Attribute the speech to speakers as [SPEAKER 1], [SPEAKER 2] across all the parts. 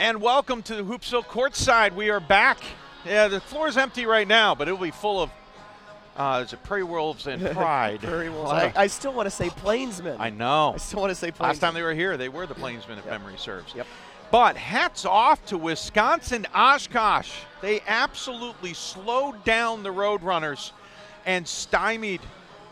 [SPEAKER 1] And welcome to Hoopsville Courtside. We are back. Yeah, the floor is empty right now, but it'll be full of is it Prairie Wolves and Pride.
[SPEAKER 2] Prairie Wolves. I still want to say Plainsmen.
[SPEAKER 1] I know.
[SPEAKER 2] I still want to say Plainsmen.
[SPEAKER 1] Last time they were here, they were the Plainsmen, if memory serves.
[SPEAKER 2] Yep.
[SPEAKER 1] But hats off to Wisconsin Oshkosh. They absolutely slowed down the Roadrunners and stymied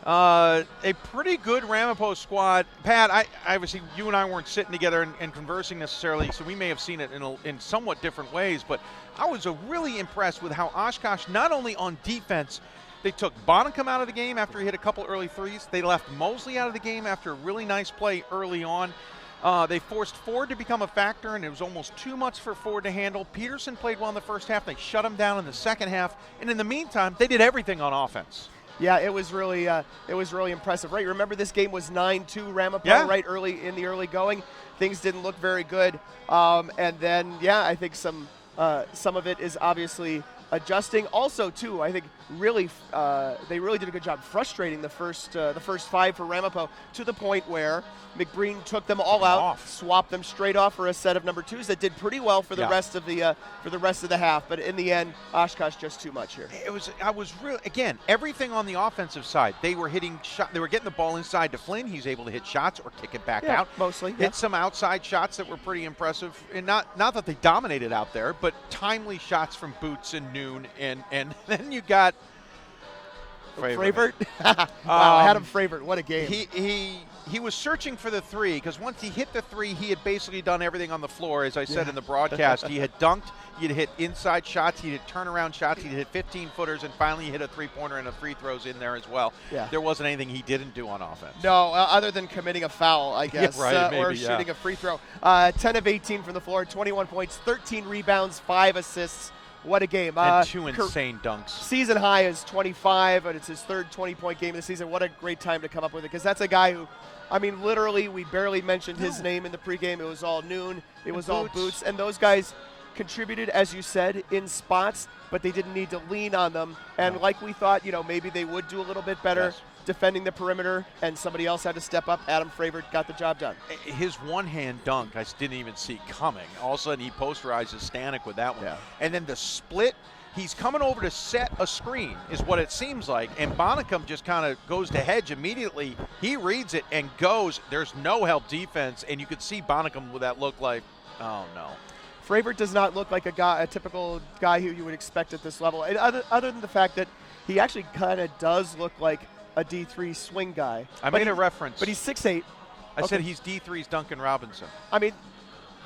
[SPEAKER 1] a pretty good Ramapo squad. Pat, I obviously you and I weren't sitting together and conversing necessarily, so we may have seen it in somewhat different ways, but I was really impressed with how Oshkosh, not only on defense, they took Bonnicum out of the game after he hit a couple early threes. They left Mosley out of the game after a really nice play early on. They forced Ford to become a factor, and it was almost too much for Ford to handle. Peterson played well in the first half. They shut him down in the second half, and in the meantime, they did everything on offense.
[SPEAKER 2] Yeah, it was really impressive. Right, remember this game was 9-2 Ramapo, right, early going. Things didn't look very good, and then I think some of it is obviously adjusting. Also, too, I think they really did a good job frustrating the first five for Ramapo to the point where McBreen took them all out, swapped them straight off for a set of number twos that did pretty well for the rest of the half. But in the end, Oshkosh just too much here.
[SPEAKER 1] I was really, again, everything on the offensive side. They were hitting they were getting the ball inside to Flynn. He's able to hit shots or kick it back out.
[SPEAKER 2] Mostly.
[SPEAKER 1] Hit some outside shots that were pretty impressive, and not that they dominated out there, but timely shots from Boots and Noon, and then you got
[SPEAKER 2] Fravert. Wow, Adam Fravert, what a game.
[SPEAKER 1] He was searching for the three, because once he hit the three, he had basically done everything on the floor. As I said in the broadcast, he had dunked, he'd hit inside shots, he'd hit turnaround shots, he'd hit 15-footers, and finally he hit a three-pointer and a free throws in there as well. Yeah. There wasn't anything he didn't do on offense.
[SPEAKER 2] No, other than committing a foul, I guess, or shooting a free throw. 10 of 18 from the floor, 21 points, 13 rebounds, 5 assists. What a game.
[SPEAKER 1] And two insane dunks.
[SPEAKER 2] Season high is 25, but it's his third 20-point game of the season. What a great time to come up with it, because that's a guy who, I mean, literally, we barely mentioned his name in the pregame. It was all Noon. It was all Boots. And those guys contributed, as you said, in spots, but they didn't need to lean on them. And like we thought, maybe they would do a little bit better defending the perimeter, and somebody else had to step up. Adam Fravert got the job done.
[SPEAKER 1] His one-hand dunk, I didn't even see coming. All of a sudden, he posterizes Stanek with that one. Yeah. And then the split, he's coming over to set a screen, is what it seems like, and Bonnicum just kind of goes to hedge immediately. He reads it and goes. There's no help defense, and you could see Bonnicum with that look like, oh, no.
[SPEAKER 2] Fravert does not look like a typical guy who you would expect at this level, and other than the fact that he actually kind of does look like a D3 swing guy.
[SPEAKER 1] I made a reference.
[SPEAKER 2] But he's 6'8".
[SPEAKER 1] I said he's D3's Duncan Robinson.
[SPEAKER 2] I mean,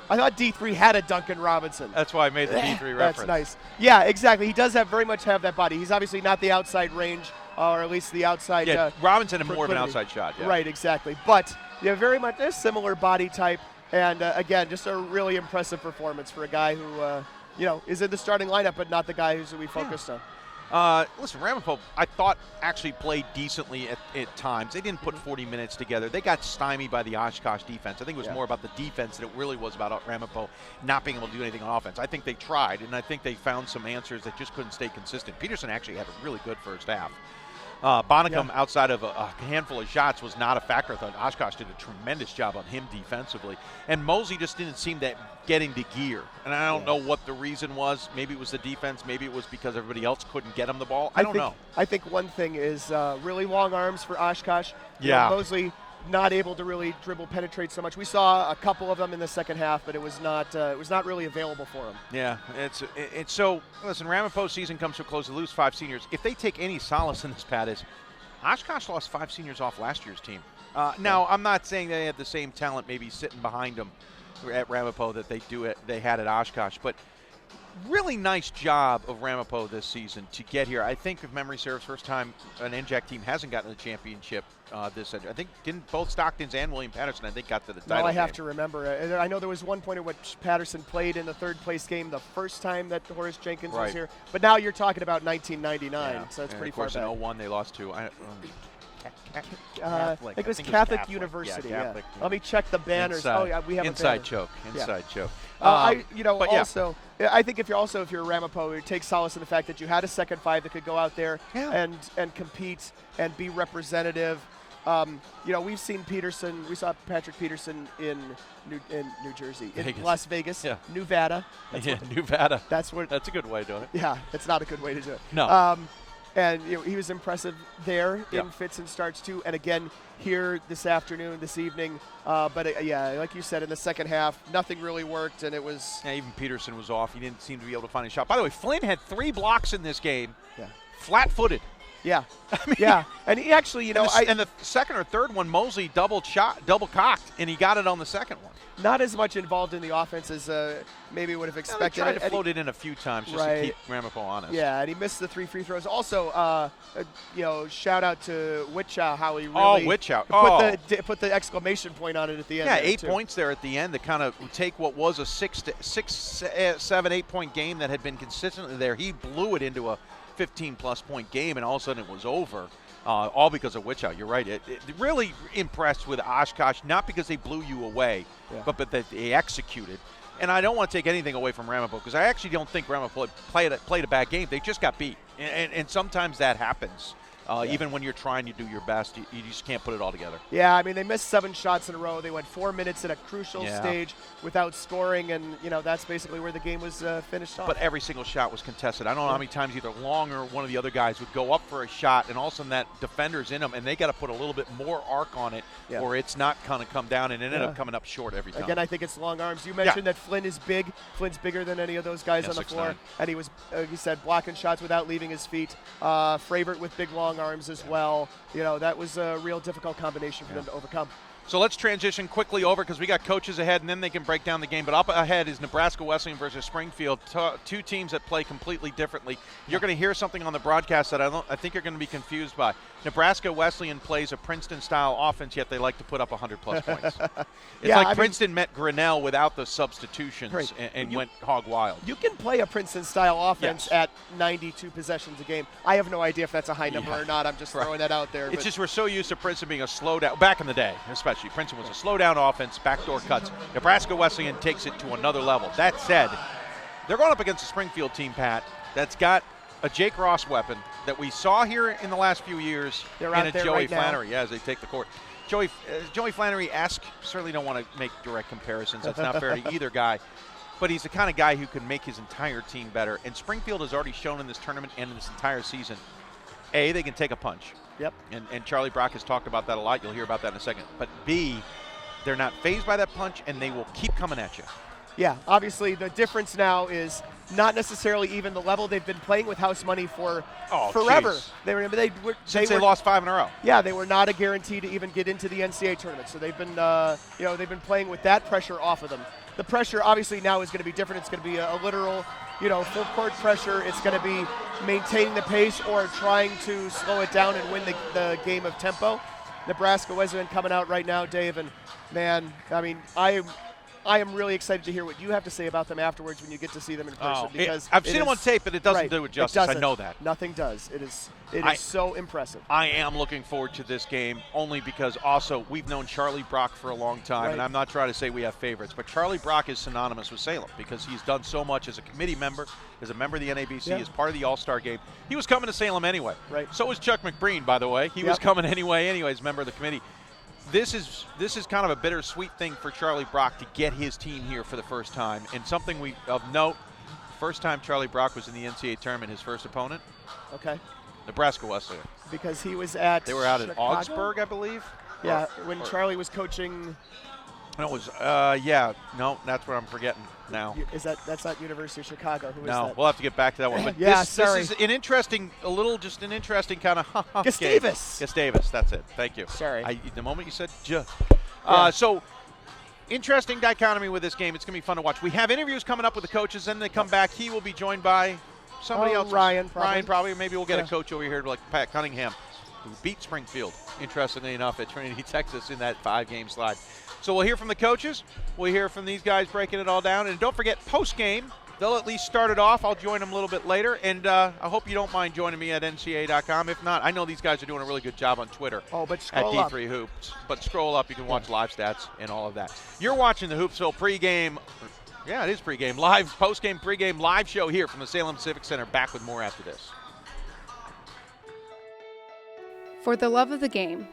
[SPEAKER 2] I thought D3 had a Duncan Robinson.
[SPEAKER 1] That's why I made the D3 reference.
[SPEAKER 2] That's nice. Yeah, exactly. He does very much have that body. He's obviously not the outside range, or at least the outside.
[SPEAKER 1] Yeah, Robinson had more of an outside shot. Yeah.
[SPEAKER 2] Right, exactly. But very much a similar body type, and again, just a really impressive performance for a guy who, is in the starting lineup, but not the guy who we focused on.
[SPEAKER 1] Listen, Ramapo, I thought, actually played decently at times. They didn't put 40 minutes together. They got stymied by the Oshkosh defense. I think it was more about the defense than it really was about Ramapo not being able to do anything on offense. I think they tried, and I think they found some answers that just couldn't stay consistent. Peterson actually had a really good first half. Bonnicum, outside of a handful of shots, was not a factor. I thought Oshkosh did a tremendous job on him defensively. And Mosley just didn't seem to get into gear. And I don't know what the reason was. Maybe it was the defense. Maybe it was because everybody else couldn't get him the ball. I don't know.
[SPEAKER 2] I think one thing is really long arms for Oshkosh. Mosley not able to really penetrate so much. We saw a couple of them in the second half, but it was not really available for him. Yeah,
[SPEAKER 1] it's so. Listen, Ramapo's season comes to a close. They lose 5 seniors. If they take any solace in this, Pat, is Oshkosh lost 5 seniors off last year's team. Now, I'm not saying they had the same talent maybe sitting behind them at Ramapo that they had at Oshkosh, but really nice job of Ramapo this season to get here. I think, if memory serves, first time an NJAC team hasn't gotten the championship this century. I think didn't both Stocktons and William Patterson, I think, got to the title.
[SPEAKER 2] No, I have to remember. I know there was one point at which Patterson played in the third place game the first time that Horace Jenkins was here. But now you're talking about 1999, so that's pretty far back.
[SPEAKER 1] In 2001 they lost to
[SPEAKER 2] I think it was Catholic University. Yeah, Catholic, Let me check the banners. We have
[SPEAKER 1] inside choke. Inside choke.
[SPEAKER 2] I think if you're Ramapo, you take solace in the fact that you had a second five that could go out there and compete and be representative. We've seen Peterson. We saw Patrick Peterson in New Jersey, in
[SPEAKER 1] Vegas.
[SPEAKER 2] Las Vegas,
[SPEAKER 1] Yeah.
[SPEAKER 2] Nevada.
[SPEAKER 1] Nevada.
[SPEAKER 2] That's
[SPEAKER 1] a good way to do it.
[SPEAKER 2] Yeah, it's not a good way to do it.
[SPEAKER 1] No.
[SPEAKER 2] And he was impressive there
[SPEAKER 1] Yeah.
[SPEAKER 2] in fits and starts too. And again here this evening. But like you said, in the second half, nothing really worked, and it was.
[SPEAKER 1] Yeah, even Peterson was off. He didn't seem to be able to find a shot. By the way, Flynn had 3 blocks in this game.
[SPEAKER 2] Yeah.
[SPEAKER 1] Flat-footed.
[SPEAKER 2] Yeah.
[SPEAKER 1] I mean,
[SPEAKER 2] yeah. And he actually,
[SPEAKER 1] and the second or third one, Mosley double cocked, and he got it on the second one.
[SPEAKER 2] Not as much involved in the offense as maybe would have expected.
[SPEAKER 1] They tried to float it in a few times just to keep Ramapo honest.
[SPEAKER 2] Yeah, and he missed the 3 free throws. Also, shout out to McHugh, how he really put the exclamation point on it at the end.
[SPEAKER 1] Yeah, 8 points there at the end to kind of take what was a 7, 8 point game that had been consistently there. He blew it into a 15-plus point game, and all of a sudden it was over. All because of McHugh. You're right. It really impressed with Oshkosh, not because they blew you away, but that they executed. And I don't want to take anything away from Ramapo because I actually don't think Ramapo played a bad game. They just got beat, and sometimes that happens. Even when you're trying to do your best, you just can't put it all together.
[SPEAKER 2] Yeah, I mean, they missed 7 shots in a row. They went 4 minutes at a crucial stage without scoring, and, that's basically where the game was finished off.
[SPEAKER 1] But every single shot was contested. I don't know how many times either Long or one of the other guys would go up for a shot, and all of a sudden that defender's in them, and they got to put a little bit more arc on it, or it's not going to come down, and it ended up coming up short every time.
[SPEAKER 2] Again, I think it's long arms. You mentioned that Flynn is big. Flynn's bigger than any of those guys on the floor, and he was, he said, blocking shots without leaving his feet. Fravert with big long arms as well. That was a real difficult combination for them to overcome.
[SPEAKER 1] So let's transition quickly over because we got coaches ahead, and then they can break down the game. But up ahead is Nebraska Wesleyan versus Springfield, 2 teams that play completely differently. You're going to hear something on the broadcast that I think you're going to be confused by. Nebraska Wesleyan plays a Princeton-style offense, yet they like to put up 100-plus points. It's Princeton met Grinnell without the substitutions and went hog wild.
[SPEAKER 2] You can play a Princeton-style offense at 92 possessions a game. I have no idea if that's a high number or not. I'm just throwing that out there.
[SPEAKER 1] It's just we're so used to Princeton being a slow down. Back in the day, especially, Princeton was a slow down offense, backdoor cuts. Nebraska Wesleyan takes it to another level. That said, they're going up against a Springfield team, Pat, that's got a Jake Ross weapon that we saw here in the last few years, and a Joey Flannery as they take the court. Joey Flannery-esque, certainly don't want to make direct comparisons. That's not fair to either guy. But he's the kind of guy who can make his entire team better. And Springfield has already shown in this tournament and in this entire season, A, they can take a punch.
[SPEAKER 2] Yep.
[SPEAKER 1] And Charlie Brock has talked about that a lot. You'll hear about that in a second. But B, they're not fazed by that punch, and they will keep coming at you.
[SPEAKER 2] Yeah, obviously the difference now is not necessarily even the level. They've been playing with house money for forever.
[SPEAKER 1] Since they lost 5 in a row.
[SPEAKER 2] Yeah, they were not a guarantee to even get into the NCAA tournament. So they've been, they've been playing with that pressure off of them. The pressure obviously now is going to be different. It's going to be a literal, full court pressure. It's going to be maintaining the pace or trying to slow it down and win the game of tempo. Nebraska Wesleyan coming out right now, Dave, and man, I mean, I am really excited to hear what you have to say about them afterwards when you get to see them in person. Because
[SPEAKER 1] I've seen them on tape, but it doesn't do it justice. I know that.
[SPEAKER 2] Nothing does. It is so impressive.
[SPEAKER 1] I am looking forward to this game only because also we've known Charlie Brock for a long time, and I'm not trying to say we have favorites, but Charlie Brock is synonymous with Salem because he's done so much as a committee member, as a member of the NABC, as part of the All-Star game. He was coming to Salem anyway.
[SPEAKER 2] Right.
[SPEAKER 1] So was Chuck McBreen, by the way. He was coming anyway, as a member of the committee. This is kind of a bittersweet thing for Charlie Brock to get his team here for the first time. And something of note, first time Charlie Brock was in the NCAA tournament, his first opponent.
[SPEAKER 2] Okay.
[SPEAKER 1] Nebraska Wesleyan.
[SPEAKER 2] Because he was at
[SPEAKER 1] They were out
[SPEAKER 2] Chicago?
[SPEAKER 1] at Augsburg, I believe.
[SPEAKER 2] Yeah, when Charlie was coaching.
[SPEAKER 1] No, it was, no, that's what I'm forgetting now.
[SPEAKER 2] That's not University of Chicago. Who is
[SPEAKER 1] no,
[SPEAKER 2] that?
[SPEAKER 1] we'll have to get back to that one. But
[SPEAKER 2] sorry.
[SPEAKER 1] This is an interesting kind of
[SPEAKER 2] Gustavus.
[SPEAKER 1] Gustavus, that's it. Thank you.
[SPEAKER 2] Sorry.
[SPEAKER 1] The moment you said so interesting dichotomy with this game. It's going to be fun to watch. We have interviews coming up with the coaches, then they come back. He will be joined by somebody else.
[SPEAKER 2] Ryan,
[SPEAKER 1] probably. Maybe we'll get a coach over here like Pat Cunningham, who beat Springfield, interestingly enough, at Trinity, Texas in that 5-game slide. So we'll hear from the coaches. We'll hear from these guys breaking it all down. And don't forget, post-game, they'll at least start it off. I'll join them a little bit later. And I hope you don't mind joining me at NCAA.com. If not, I know these guys are doing a really good job on Twitter
[SPEAKER 2] but scroll
[SPEAKER 1] at D3 Hoops. But scroll up. You can watch live stats and all of that. You're watching the Hoopsville pregame. Yeah, it is pregame. Live, post-game, pregame live show here from the Salem Civic Center. Back with more after this.
[SPEAKER 3] For the love of the game,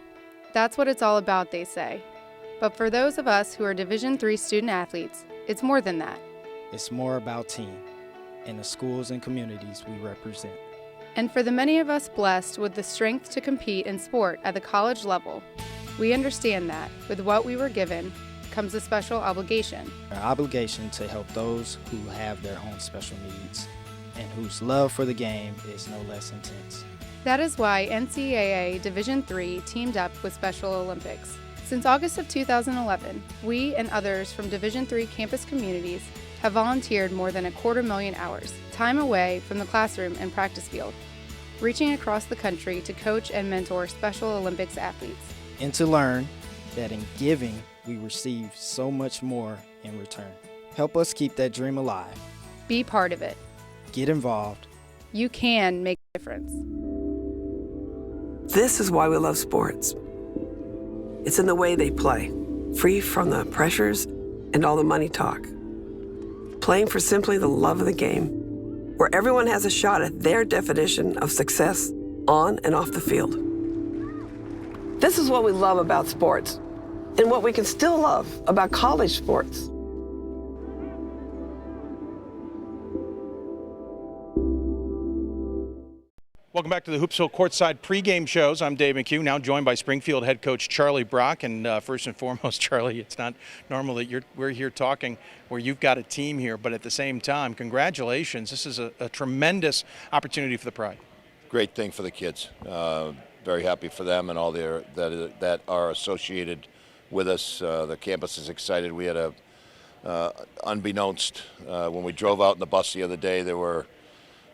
[SPEAKER 3] That's what it's all about, they say. But for those of us who are Division III student athletes, it's more than that.
[SPEAKER 4] It's more about team and the schools and communities we represent.
[SPEAKER 3] And for the many of us blessed with the strength to compete in sport at the college level, we understand that with what we were given comes a special obligation.
[SPEAKER 4] Our obligation to help those who have their own special needs and whose love for the game is no less intense.
[SPEAKER 3] That is why NCAA Division III teamed up with Special Olympics. Since August of 2011, we and others from Division III campus communities have volunteered more than 250,000 hours, time away from the classroom and practice field, reaching across the country to coach and mentor Special Olympics athletes.
[SPEAKER 4] And to learn that in giving, we receive so much more in return. Help us keep that dream alive.
[SPEAKER 3] Be part of it.
[SPEAKER 4] Get involved.
[SPEAKER 3] You can make a difference.
[SPEAKER 5] This is why we love sports. It's in the way they play, free from the pressures and all the money talk. Playing for simply the love of the game, where everyone has a shot at their definition of success on and off the field. This is what we love about sports, and what we can still love about college sports.
[SPEAKER 1] Welcome back to the Hoopsville Courtside pregame shows. I'm Dave McHugh, now joined by Springfield head coach Charlie Brock. And first and foremost, Charlie, it's not normal that we're here talking where you've got a team here, but at the same time, congratulations. This is a tremendous opportunity for the Pride.
[SPEAKER 6] Great thing for the kids. Very happy for them and all that are associated with us. The campus is excited. We had unbeknownst, when we drove out in the bus the other day, there were,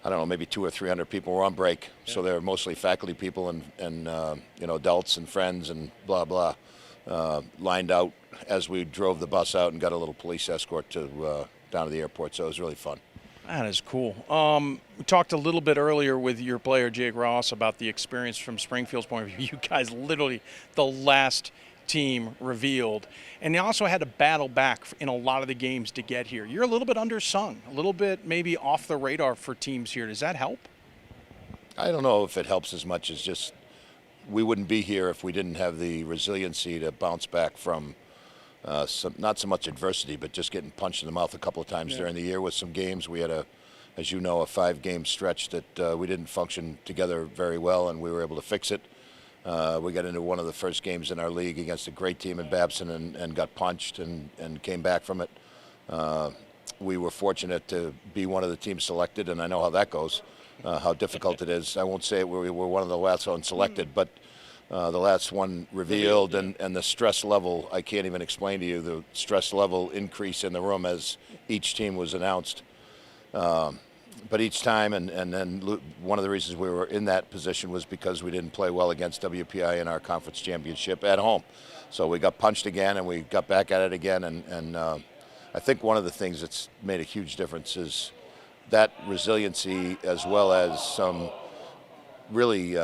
[SPEAKER 6] I don't know, maybe 200 or 300 people were on break. Yeah. So they were mostly faculty people and adults and friends and blah, blah, lined out as we drove the bus out and got a little police escort down to the airport. So it was really fun.
[SPEAKER 1] That is cool. We talked a little bit earlier with your player, Jake Ross, about the experience from Springfield's point of view. You guys literally the last team revealed. And they also had to battle back in a lot of the games to get here. You're a little bit undersung, a little bit maybe off the radar for teams here. Does that help?
[SPEAKER 6] I don't know if it helps as much as just we wouldn't be here if we didn't have the resiliency to bounce back from not so much adversity, but just getting punched in the mouth a couple of times during the year with some games. We had as you know, a 5-game stretch that we didn't function together very well, and we were able to fix it. We got into one of the first games in our league against a great team in Babson and got punched and came back from it. We were fortunate to be one of the teams selected, and I know how that goes, how difficult it is. I won't say we were one of the last ones selected, but the last one revealed, and the stress level, I can't even explain to you the stress level increase in the room as each team was announced. But each time, and then one of the reasons we were in that position was because we didn't play well against WPI in our conference championship at home. So we got punched again, and we got back at it again. And I think one of the things that's made a huge difference is that resiliency, as well as some really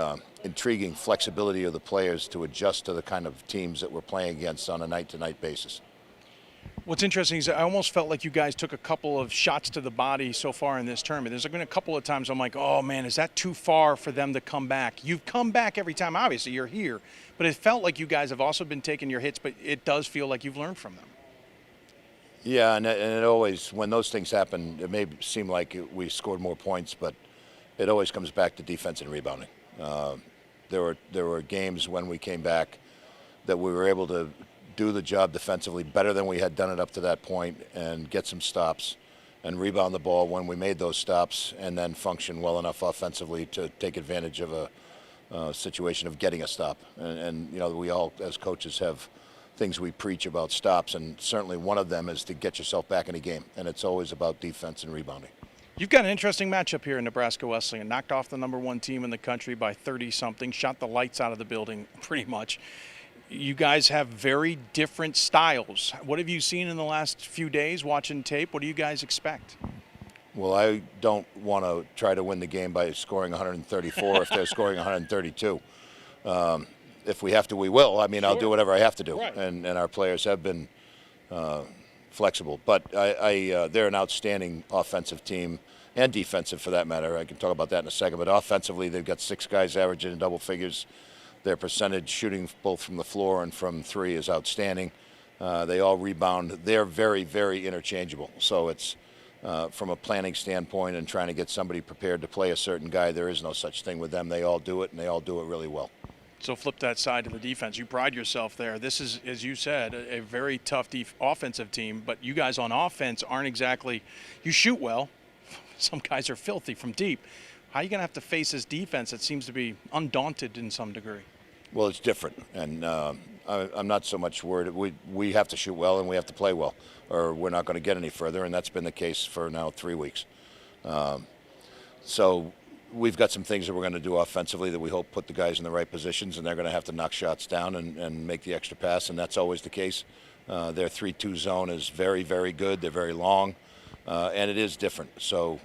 [SPEAKER 6] intriguing flexibility of the players to adjust to the kind of teams that we're playing against on a night-to-night basis.
[SPEAKER 1] What's interesting is I almost felt like you guys took a couple of shots to the body so far in this tournament. There's been a couple of times I'm like, oh, man, is that too far for them to come back? You've come back every time. Obviously, you're here. But it felt like you guys have also been taking your hits, but it does feel like you've learned from them.
[SPEAKER 6] Yeah, and it always, when those things happen, it may seem like we scored more points, but it always comes back to defense and rebounding. There were games when we came back that we were able to do the job defensively better than we had done it up to that point and get some stops and rebound the ball when we made those stops and then function well enough offensively to take advantage of a situation of getting a stop. And you know, we all as coaches have things we preach about stops, and certainly one of them is to get yourself back in a game, and it's always about defense and rebounding.
[SPEAKER 1] You've got an interesting matchup here in Nebraska Wesleyan. Knocked off the #1 team in the country by 30-something, shot the lights out of the building pretty much. You guys have very different styles. What have you seen in the last few days watching tape? What do you guys expect?
[SPEAKER 6] Well, I don't want to try to win the game by scoring 134 if they're scoring 132. If we have to, we will. I mean, sure. I'll do whatever I have to do. Right. And our players have been flexible. But they're an outstanding offensive team, and defensive for that matter. I can talk about that in a second. But offensively, they've got 6 guys averaging in double figures. Their percentage shooting both from the floor and from three is outstanding. They all rebound. They're very, very interchangeable. So it's from a planning standpoint and trying to get somebody prepared to play a certain guy, there is no such thing with them. They all do it, and they all do it really well.
[SPEAKER 7] So flip that side to the defense. You pride yourself there. This is, as you said, a very tough offensive team, but you guys on offense aren't exactly – you shoot well. Some guys are filthy from deep. How are you going to have to face this defense that seems to be undaunted in some degree?
[SPEAKER 6] Well, it's different, and I'm not so much worried. We have to shoot well and we have to play well, or we're not going to get any further, and that's been the case for now 3 weeks. So we've got some things that we're going to do offensively that we hope put the guys in the right positions, and they're going to have to knock shots down and make the extra pass, and that's always the case. Their 3-2 zone is very, very good. They're very long, and it is different. So,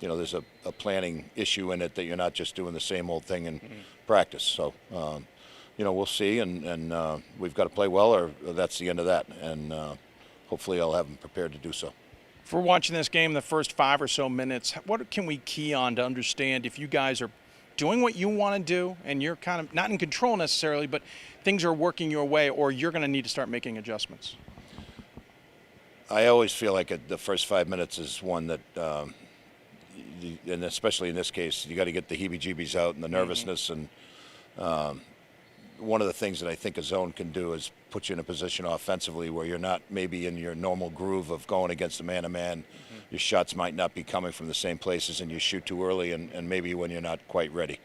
[SPEAKER 6] there's a planning issue in it that you're not just doing the same old thing in practice. So, we'll see, and we've got to play well, or that's the end of that. And hopefully I'll have them prepared to do so.
[SPEAKER 7] If we're watching this game, the first 5 or so minutes, what can we key on to understand if you guys are doing what you want to do and you're kind of not in control necessarily, but things are working your way, or you're going to need to start making adjustments?
[SPEAKER 6] I always feel like the first 5 minutes is one that, and especially in this case, you got to get the heebie-jeebies out and the nervousness. And one of the things that I think a zone can do is put you in a position offensively where you're not maybe in your normal groove of going against a man-to-man. Your shots might not be coming from the same places, and you shoot too early, and maybe when you're not quite ready.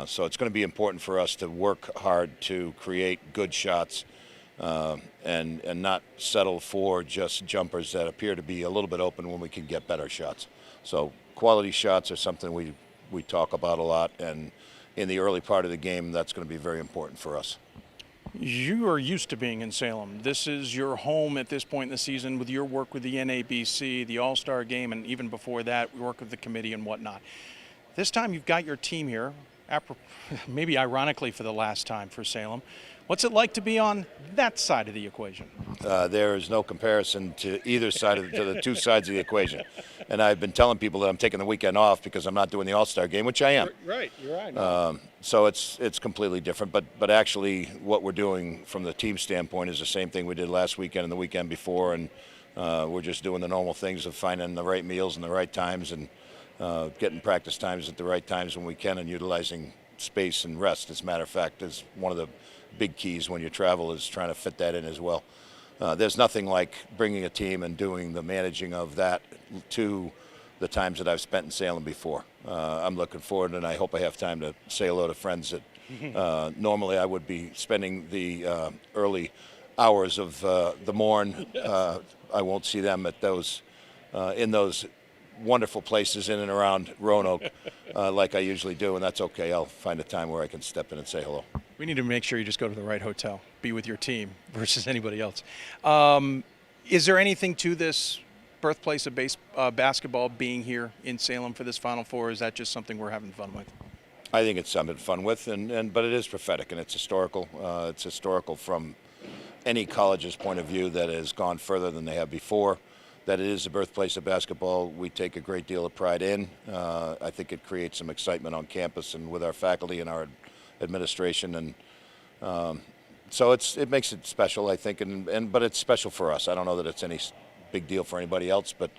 [SPEAKER 6] So it's going to be important for us to work hard to create good shots and not settle for just jumpers that appear to be a little bit open when we can get better shots. So quality shots are something we talk about a lot, and in the early part of the game, that's going to be very important for us.
[SPEAKER 7] You are used to being in Salem. This is your home at this point in the season with your work with the NABC, the All-Star Game, and even before that, work with the committee and whatnot. This time you've got your team here, maybe ironically for the last time for Salem. What's it like to be on that side of the equation?
[SPEAKER 6] There is no comparison to either side to the two sides of the equation. And I've been telling people that I'm taking the weekend off because I'm not doing the All-Star Game, which I am.
[SPEAKER 7] Right, you're right.
[SPEAKER 6] So it's completely different. But actually what we're doing from the team standpoint is the same thing we did last weekend and the weekend before. And we're just doing the normal things of finding the right meals and the right times and getting practice times at the right times when we can and utilizing space and rest, as a matter of fact, is one of the big keys when you travel, is trying to fit that in as well. There's nothing like bringing a team and doing the managing of that to the times that I've spent in Salem before. I'm looking forward, and I hope I have time to say hello to friends that normally I would be spending the early hours of the morn. I won't see them at those in those wonderful places in and around Roanoke like I usually do, and that's okay. I'll find a time where I can step in and say hello.
[SPEAKER 7] We need to make sure you just go to the right hotel, be with your team versus anybody else. Is there anything to this birthplace of basketball being here in Salem for this Final Four, or is that just something we're having fun with?
[SPEAKER 6] I think it's something fun with, but it is prophetic and it's historical. It's historical from any college's point of view that has gone further than they have before. That it is the birthplace of basketball, we take a great deal of pride in. I think it creates some excitement on campus and with our faculty and our administration, and so it makes it special, I think, but it's special for us. I don't know that it's any big deal for anybody else, but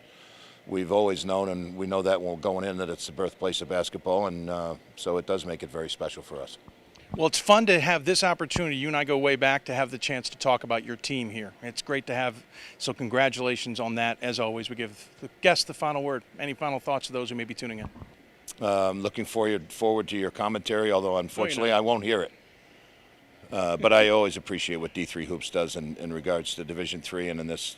[SPEAKER 6] we've always known, and we know that when we're going in, that it's the birthplace of basketball, and so it does make it very special for us.
[SPEAKER 7] Well, it's fun to have this opportunity. You and I go way back to have the chance to talk about your team here. It's great to have, so congratulations on that. As always, we give the guests the final word. Any final thoughts to those who may be tuning in?
[SPEAKER 6] Looking forward to your commentary, although unfortunately I won't hear it. But I always appreciate what D3 Hoops does in regards to Division III, and in this,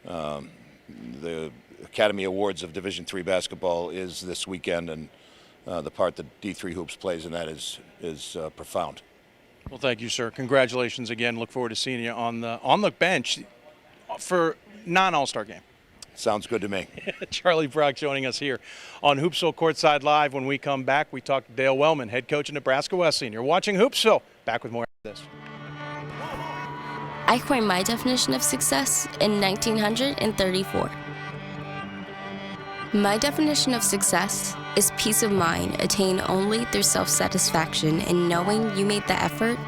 [SPEAKER 6] the Academy Awards of Division III basketball is this weekend, and the part that D3 Hoops plays in that is profound.
[SPEAKER 7] Well, thank you, sir. Congratulations again. Look forward to seeing you on the bench for non-All-Star game.
[SPEAKER 6] Sounds good to me.
[SPEAKER 7] Charlie Brock joining us here on Hoopsville Courtside Live. When we come back, we talk to Dale Wellman, head coach of Nebraska Wesleyan. You're watching Hoopsville. Back with more of this.
[SPEAKER 8] I coined my definition of success in 1934. My definition of success is peace of mind attained only through self-satisfaction and knowing you made the effort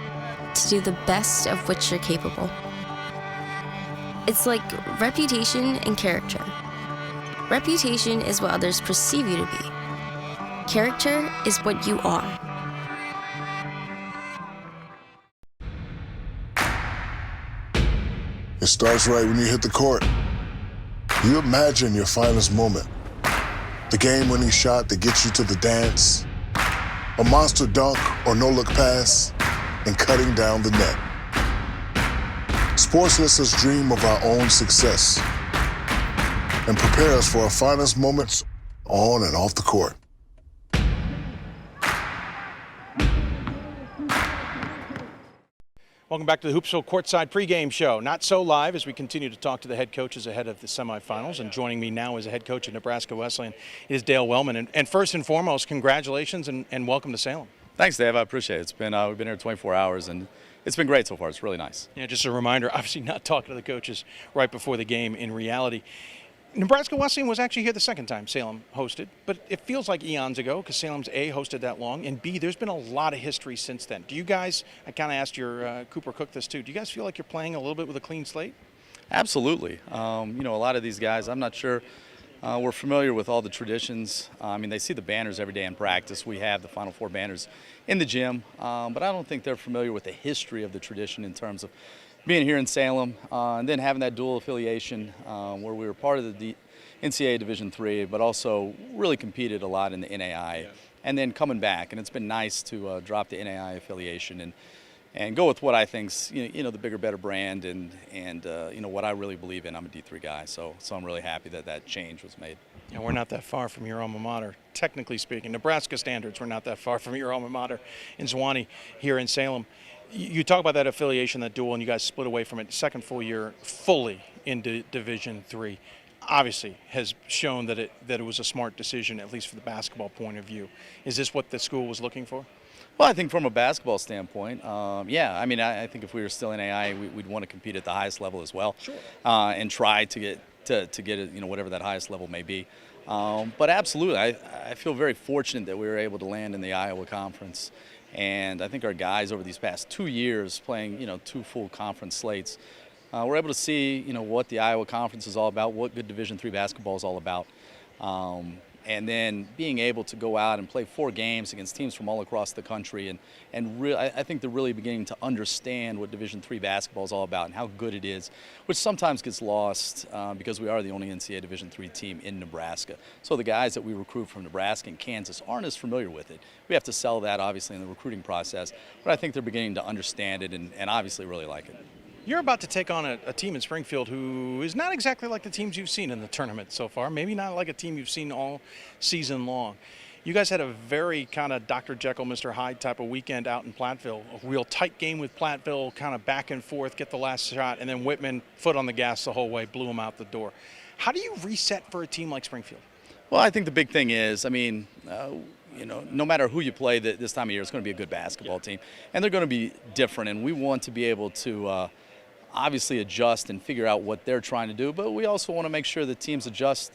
[SPEAKER 8] to do the best of which you're capable. It's like reputation and character. Reputation is what others perceive you to be. Character is what you are.
[SPEAKER 9] It starts right when you hit the court. You imagine your finest moment. The game-winning shot that gets you to the dance, a monster dunk or no-look pass, and cutting down the net. Sports lets us dream of our own success and prepare us for our finest moments on and off the court.
[SPEAKER 7] Welcome back to the Hoopsville Courtside pregame show. Not so live as we continue to talk to the head coaches ahead of the semifinals. And joining me now is the head coach at Nebraska Wesleyan is Dale Wellman. And first and foremost, congratulations and welcome to Salem.
[SPEAKER 10] Thanks, Dave. I appreciate it. It's been we've been here 24 hours, and it's been great so far. It's really nice.
[SPEAKER 7] Yeah, just a reminder, obviously not talking to the coaches right before the game. In reality, Nebraska Wesleyan was actually here the second time Salem hosted, but it feels like eons ago because Salem's A, hosted that long, and B, there's been a lot of history since then. Do you guys, I kind of asked your Cooper Cook this too, do you guys feel like you're playing a little bit with a clean slate?
[SPEAKER 10] Absolutely. A lot of these guys, I'm not sure we're familiar with all the traditions. They see the banners every day in practice. We have the Final Four banners in the gym, but I don't think they're familiar with the history of the tradition in terms of being here in Salem, and then having that dual affiliation where we were part of the NCAA Division III, but also really competed a lot in the NAI, and then coming back. And it's been nice to drop the NAI affiliation and go with what I think's the bigger, better brand, and what I really believe in. I'm a D3 guy, so I'm really happy that change was made.
[SPEAKER 7] And we're not that far from your alma mater, technically speaking. Nebraska standards, we're not that far from your alma mater in Zwanny here in Salem. You talk about that affiliation, that dual, and you guys split away from it. Second full year fully into Division III. Obviously has shown that it was a smart decision, at least for the basketball point of view. Is this what the school was looking for?
[SPEAKER 10] Well, I think from a basketball standpoint, I think if we were still in AI, we'd want to compete at the highest level as well,
[SPEAKER 7] sure.
[SPEAKER 10] And try to get it, whatever that highest level may be. But absolutely, I feel very fortunate that we were able to land in the Iowa Conference. And I think our guys over these past 2 years playing, 2 full conference slates, we're able to see, what the Iowa Conference is all about, what good Division III basketball is all about. And then being able to go out and play 4 games against teams from all across the country. I think they're really beginning to understand what Division III basketball is all about and how good it is, which sometimes gets lost because we are the only NCAA Division III team in Nebraska. So the guys that we recruit from Nebraska and Kansas aren't as familiar with it. We have to sell that, obviously, in the recruiting process. But I think they're beginning to understand it and obviously really like it.
[SPEAKER 7] You're about to take on a team in Springfield who is not exactly like the teams you've seen in the tournament so far, maybe not like a team you've seen all season long. You guys had a very kind of Dr. Jekyll, Mr. Hyde type of weekend out in Platteville, a real tight game with Platteville, kind of back and forth, get the last shot, and then Whitman, foot on the gas the whole way, blew them out the door. How do you reset for a team like Springfield? Well,
[SPEAKER 10] I think the big thing is, no matter who you play this time of year, it's going to be a good basketball team, and they're going to be different, and we want to be able to obviously adjust and figure out what they're trying to do, but we also want to make sure that teams adjust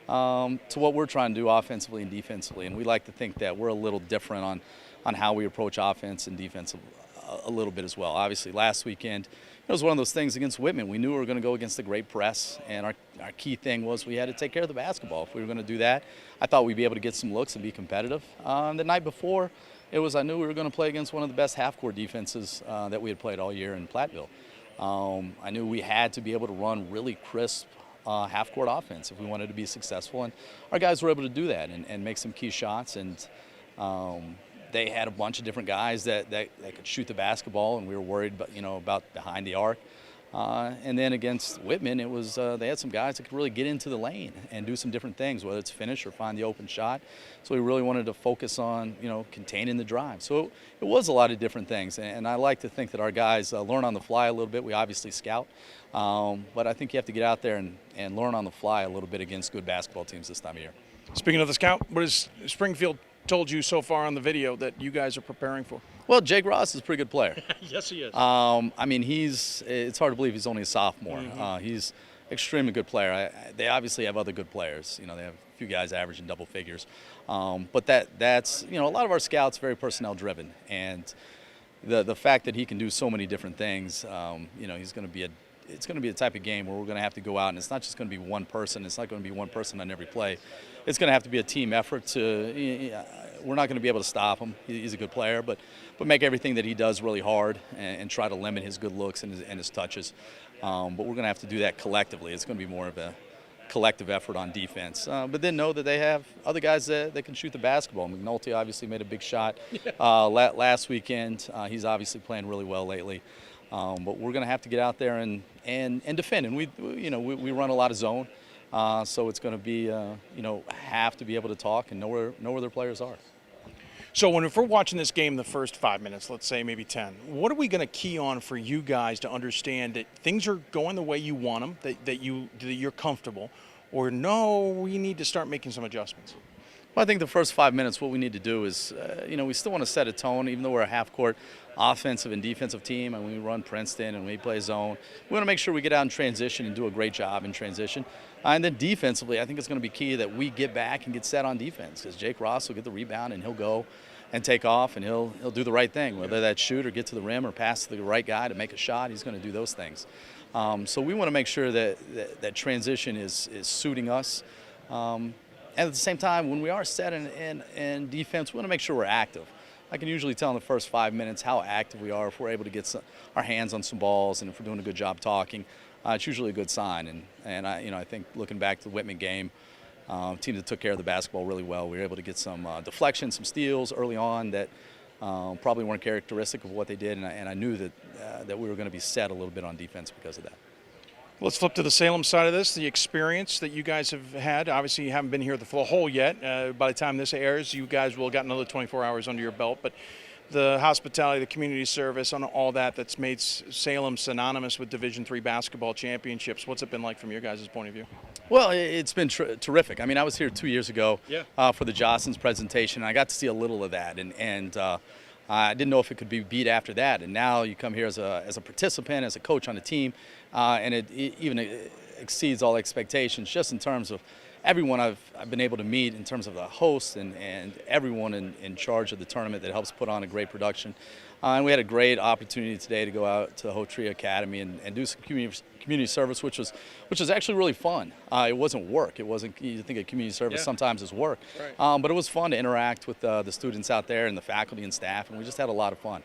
[SPEAKER 10] to what we're trying to do offensively and defensively, and we like to think that we're a little different on how we approach offense and defense a little bit as well. Obviously, last weekend, it was one of those things against Whitman. We knew we were going to go against a great press, and our key thing was we had to take care of the basketball. If we were going to do that, I thought we'd be able to get some looks and be competitive. The night before, I knew we were going to play against one of the best half-court defenses that we had played all year in Platteville. I knew we had to be able to run really crisp half-court offense if we wanted to be successful, and our guys were able to do that and make some key shots. And they had a bunch of different guys that could shoot the basketball, and we were worried about behind the arc. And then against Whitman, it was they had some guys that could really get into the lane and do some different things, whether it's finish or find the open shot. So we really wanted to focus on containing the drive. So it was a lot of different things, and I like to think that our guys learn on the fly a little bit. We obviously scout, but I think you have to get out there and learn on the fly a little bit against good basketball teams this time of year. Speaking of the scout, what has Springfield told you so far on the video that you guys are preparing for? Well, Jake Ross is a pretty good player.
[SPEAKER 7] Yes, he is.
[SPEAKER 10] It's hard to believe he's only a sophomore.
[SPEAKER 7] Mm-hmm.
[SPEAKER 10] He's extremely good player. They obviously have other good players. They have few guys averaging double figures. But that's a lot of our scouts very personnel driven, and the fact that he can do so many different things, he's going to be it's going to be a type of game where we're going to have to go out, and it's not just going to be one person. It's not going to be one person on every play. It's going to have to be a team effort. We're not going to be able to stop him. He's a good player, but make everything that he does really hard and try to limit his good looks and his touches. But we're going to have to do that collectively. It's going to be more of a collective effort on defense. But then know that they have other guys that can shoot the basketball. McNulty obviously made a big shot last weekend. He's obviously playing really well lately. But we're going to have to get out there and defend. And we run a lot of zone, so it's going to be have to be able to talk and know where their players are.
[SPEAKER 7] So if we're watching this game the first 5 minutes, let's say maybe 10, what are we going to key on for you guys to understand that things are going the way you want them, that you're comfortable, or no, we need to start making some adjustments?
[SPEAKER 10] Well, I think the first 5 minutes, what we need to do is, we still want to set a tone, even though we're a half-court offensive and defensive team, and we run Princeton and we play zone. We want to make sure we get out in transition and do a great job in transition. And then defensively, I think it's going to be key that we get back and get set on defense, because Jake Ross will get the rebound and he'll go and take off and he'll do the right thing, whether that's shoot or get to the rim or pass to the right guy to make a shot. He's going to do those things. So we want to make sure that transition is suiting us. And at the same time, when we are set in defense, we want to make sure we're active. I can usually tell in the first 5 minutes how active we are if we're able to get our hands on some balls, and if we're doing a good job talking. It's usually a good sign. And I think looking back to the Whitman game, team that took care of the basketball really well. We were able to get some deflections, some steals early on that probably weren't characteristic of what they did, and I knew that we were going to be set a little bit on defense because of that.
[SPEAKER 7] Let's flip to the Salem side of this, the experience that you guys have had. Obviously, you haven't been here the full whole yet. By the time this airs, you guys will have got another 24 hours under your belt. But the hospitality, the community service, and all that's made Salem synonymous with Division III basketball championships. What's it been like from your guys' point of view?
[SPEAKER 10] Well, it's been terrific. I mean, I was here 2 years ago for the Jostens presentation, and I got to see a little of that. And I didn't know if it could be beat after that. And now you come here as a participant, as a coach on the team, and it even exceeds all expectations, just in terms of everyone I've been able to meet, in terms of the hosts and everyone in charge of the tournament that helps put on a great production. And we had a great opportunity today to go out to the Hotria Academy and do some community service, which was actually really fun. It wasn't work. It wasn't. You think of community service sometimes is work, right. But it was fun to interact with the students out there and the faculty and staff, and we just had a lot of fun.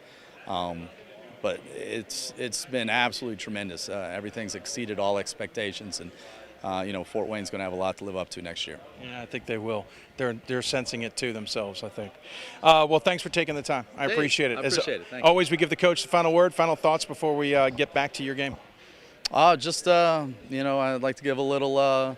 [SPEAKER 10] But it's been absolutely tremendous. Everything's exceeded all expectations, and Fort Wayne's going to have a lot to live up to next year.
[SPEAKER 7] Yeah, I think they will. They're sensing it too themselves, I think. Well, thanks for taking the time. I appreciate it.
[SPEAKER 10] I appreciate it. Thank
[SPEAKER 7] always, we give the coach the final word, final thoughts before we get back to your game.
[SPEAKER 10] I'd like to give a little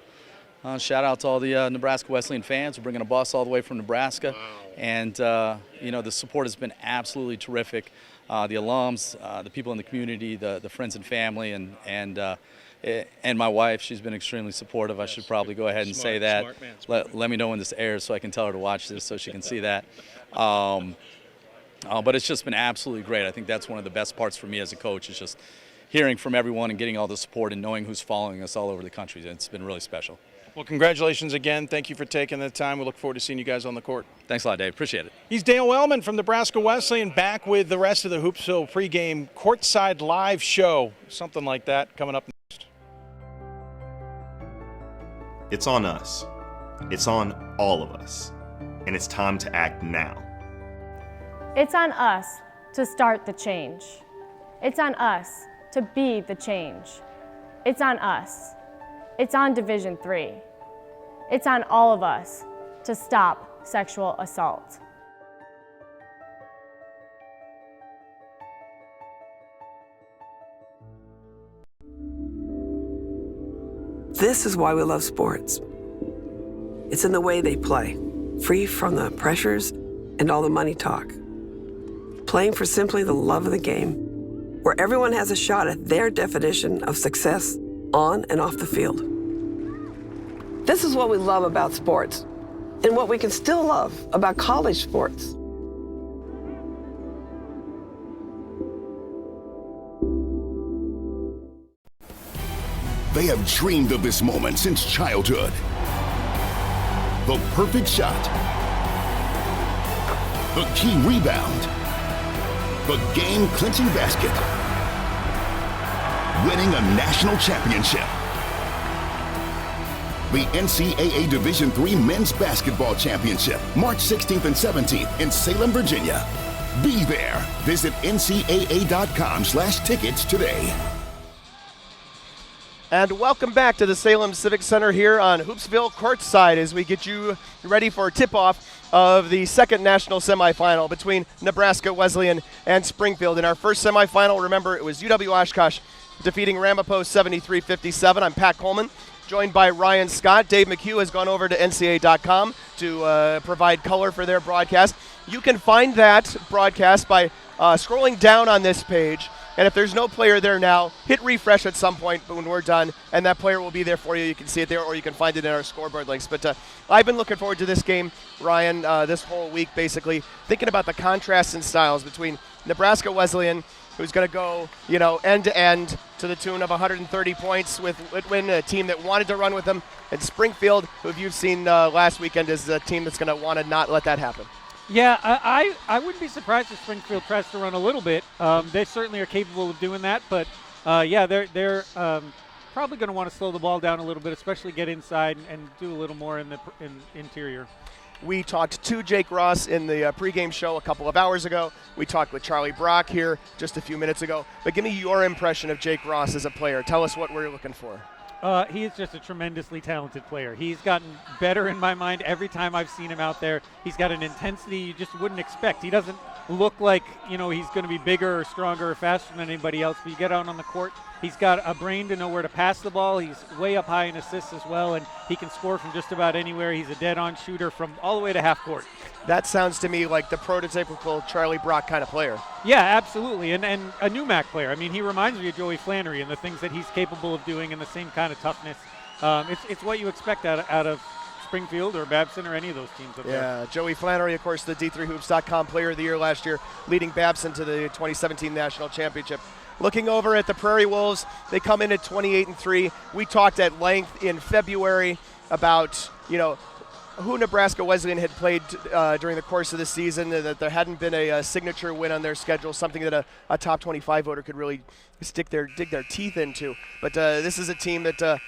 [SPEAKER 10] shout out to all the Nebraska Wesleyan fans. We're bringing a bus all the way from Nebraska. Wow. And, the support has been absolutely terrific. The alums, the people in the community, the friends and family, and my wife, she's been extremely supportive. I should probably go ahead and say that. Let me know when this airs so I can tell her to watch this so she can see that. But it's just been absolutely great. I think that's one of the best parts for me as a coach, is just hearing from everyone and getting all the support and knowing who's following us all over the country. It's been really special.
[SPEAKER 7] Well, congratulations again. Thank you for taking the time. We look forward to seeing you guys on the court.
[SPEAKER 10] Thanks a lot, Dave. Appreciate it.
[SPEAKER 7] He's Dale Wellman from Nebraska Wesleyan, back with the rest of the Hoopsville pregame courtside live show. Something like that coming up next.
[SPEAKER 11] It's on us. It's on all of us. And it's time to act now.
[SPEAKER 12] It's on us to start the change. It's on us to be the change. It's on us. It's on Division III. It's on all of us to stop sexual assault.
[SPEAKER 5] This is why we love sports. It's in the way they play, free from the pressures and all the money talk. Playing for simply the love of the game, where everyone has a shot at their definition of success on and off the field. This is what we love about sports, and what we can still love about college sports.
[SPEAKER 13] They have dreamed of this moment since childhood. The perfect shot. The key rebound. The game-clinching basket. Winning a national championship. The NCAA Division III Men's Basketball Championship, March 16th and 17th in Salem, Virginia. Be there. Visit ncaa.com/tickets today.
[SPEAKER 2] And welcome back to the Salem Civic Center here on Hoopsville Courtside as we get you ready for tip-off of the second national semifinal between Nebraska Wesleyan and Springfield. In our first semifinal, remember, it was UW-Oshkosh defeating Ramapo 73-57. I'm Pat Coleman, joined by Ryan Scott. Dave McHugh has gone over to ncaa.com to provide color for their broadcast. You can find that broadcast by scrolling down on this page. And if there's no player there now, hit refresh at some point when we're done, and that player will be there for you. You can see it there, or you can find it in our scoreboard links. But I've been looking forward to this game, Ryan, this whole week, basically, thinking about the contrasts in styles between Nebraska Wesleyan, who's going to go, end to end to the tune of 130 points with a team that wanted to run with them, and Springfield, who you've seen last weekend, is a team that's going to want to not let that happen.
[SPEAKER 14] Yeah, I wouldn't be surprised if Springfield tries to run a little bit. They certainly are capable of doing that, but they're probably going to want to slow the ball down a little bit, especially get inside and do a little more in the interior.
[SPEAKER 2] We talked to Jake Ross in the pregame show a couple of hours ago. We talked with Charlie Brock here just a few minutes ago. But give me your impression of Jake Ross as a player. Tell us what we're looking for.
[SPEAKER 14] He is just a tremendously talented player. He's gotten better in my mind every time I've seen him out there. He's got an intensity you just wouldn't expect. He doesn't look like, he's going to be bigger or stronger or faster than anybody else, but you get out on the court, he's got a brain to know where to pass the ball. He's way up high in assists as well, and he can score from just about anywhere. He's a dead-on shooter from all the way to half court.
[SPEAKER 2] That sounds to me like the prototypical Charlie Brock kind of player.
[SPEAKER 14] Yeah, absolutely, and a NUMAC player. I mean, he reminds me of Joey Flannery and the things that he's capable of doing and the same kind of toughness. It's what you expect out of Springfield or Babson or any of those teams up there.
[SPEAKER 2] Yeah, Joey Flannery, of course, the D3Hoops.com Player of the Year last year, leading Babson to the 2017 National Championship. Looking over at the Prairie Wolves, they come in at 28-3. We talked at length in February about, who Nebraska Wesleyan had played during the course of the season, that there hadn't been a signature win on their schedule, something that a top 25 voter could really dig their teeth into. But this is a team that,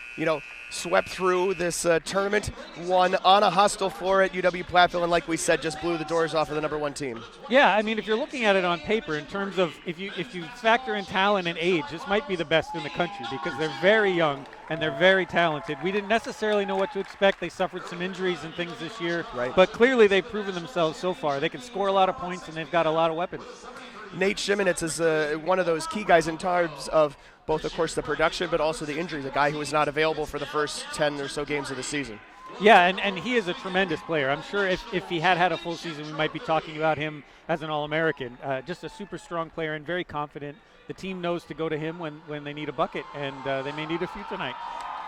[SPEAKER 2] swept through this tournament, won on a hostile floor at UW-Platteville, and like we said, just blew the doors off of the number one team.
[SPEAKER 14] Yeah, I mean, if you're looking at it on paper in terms of if you factor in talent and age, this might be the best in the country because they're very young and they're very talented. We didn't necessarily know what to expect. They suffered some injuries and things this year,
[SPEAKER 2] right,
[SPEAKER 14] but clearly they've proven themselves so far. They can score a lot of points and they've got a lot of weapons.
[SPEAKER 2] Nate Shimonitz is one of those key guys in terms of both, of course, the production, but also the injuries, a guy who was not available for the first 10 or so games of the season.
[SPEAKER 14] Yeah, and he is a tremendous player. I'm sure if he had a full season, we might be talking about him as an All-American. Just a super strong player and very confident. The team knows to go to him when they need a bucket, and they may need a few tonight.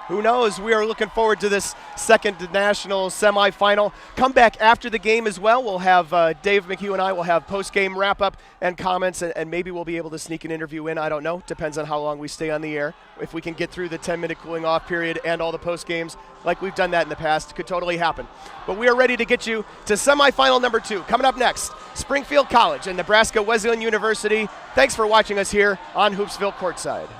[SPEAKER 2] Who knows? We are looking forward to this second national semifinal. Come back after the game as well. We'll have Dave McHugh and I will have post-game wrap-up and comments, and maybe we'll be able to sneak an interview in. I don't know. Depends on how long we stay on the air. If we can get through the 10-minute cooling-off period and all the post-games, like we've done that in the past, could totally happen. But we are ready to get you to semifinal number 2. Coming up next, Springfield College and Nebraska Wesleyan University. Thanks for watching us here on Hoopsville Courtside.